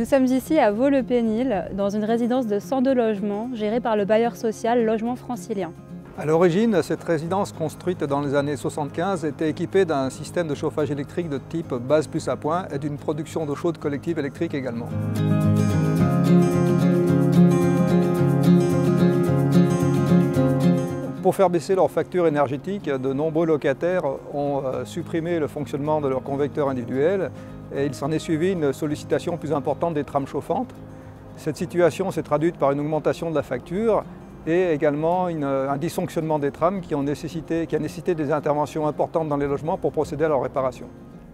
sommes ici à Vaux-le-Pénil, dans une résidence de 102 logements gérée par le bailleur social Logement Francilien. À l'origine, cette résidence construite dans les années 75 était équipée d'un système de chauffage électrique de type base plus appoint et d'une production d'eau chaude collective électrique également. Pour faire baisser leur facture énergétique, de nombreux locataires ont supprimé le fonctionnement de leur convecteur individuel et il s'en est suivi une sollicitation plus importante des trames chauffantes. Cette situation s'est traduite par une augmentation de la facture et également un dysfonctionnement des trames qui a nécessité des interventions importantes dans les logements pour procéder à leur réparation.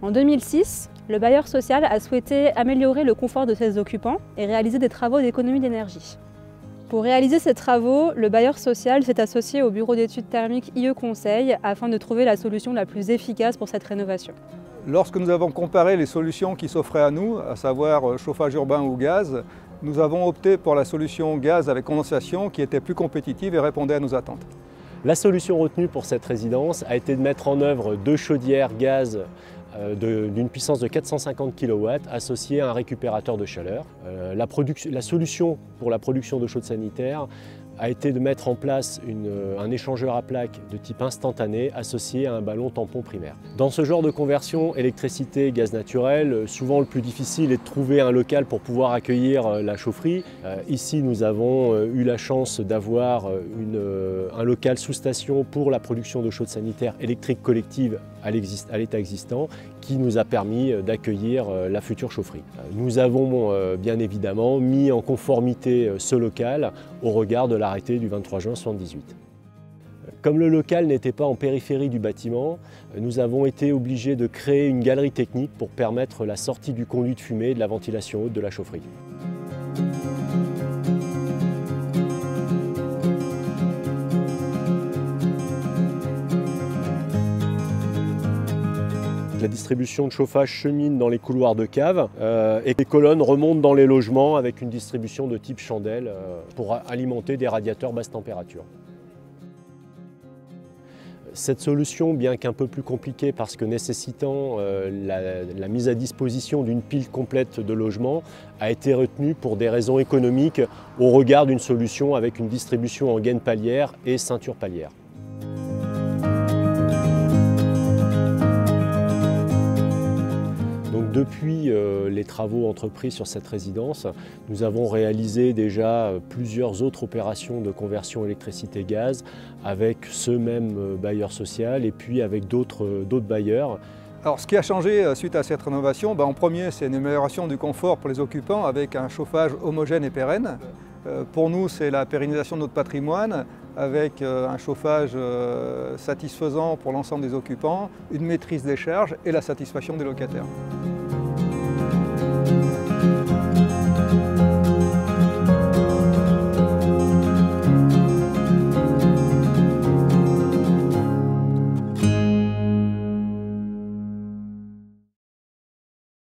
En 2006, le bailleur social a souhaité améliorer le confort de ses occupants et réaliser des travaux d'économie d'énergie. Pour réaliser ces travaux, le bailleur social s'est associé au bureau d'études thermiques IE Conseil afin de trouver la solution la plus efficace pour cette rénovation. Lorsque nous avons comparé les solutions qui s'offraient à nous, à savoir chauffage urbain ou gaz, nous avons opté pour la solution gaz avec condensation qui était plus compétitive et répondait à nos attentes. La solution retenue pour cette résidence a été de mettre en œuvre 2 chaudières gaz d'une puissance de 450 kW associées à un récupérateur de chaleur. La solution pour la production d'eau chaude sanitaire a été de mettre en place un échangeur à plaques de type instantané associé à un ballon tampon primaire. Dans ce genre de conversion électricité-gaz naturel, souvent le plus difficile est de trouver un local pour pouvoir accueillir la chaufferie. Ici, nous avons eu la chance d'avoir un local sous station pour la production d'eau chaude sanitaire électrique collective à l'état existant qui nous a permis d'accueillir la future chaufferie. Nous avons bien évidemment mis en conformité ce local au regard de l'arrêté du 23 juin 1978. Comme le local n'était pas en périphérie du bâtiment, nous avons été obligés de créer une galerie technique pour permettre la sortie du conduit de fumée et de la ventilation haute de la chaufferie. La distribution de chauffage chemine dans les couloirs de cave et les colonnes remontent dans les logements avec une distribution de type chandelle pour alimenter des radiateurs basse température. Cette solution, bien qu'un peu plus compliquée parce que nécessitant la mise à disposition d'une pile complète de logements, a été retenue pour des raisons économiques au regard d'une solution avec une distribution en gaine palière et ceinture palière. Depuis les travaux entrepris sur cette résidence, nous avons réalisé déjà plusieurs autres opérations de conversion électricité-gaz avec ce même bailleur social et puis avec d'autres bailleurs. Alors, ce qui a changé suite à cette rénovation, en premier, c'est une amélioration du confort pour les occupants avec un chauffage homogène et pérenne. Pour nous, c'est la pérennisation de notre patrimoine avec un chauffage satisfaisant pour l'ensemble des occupants, une maîtrise des charges et la satisfaction des locataires.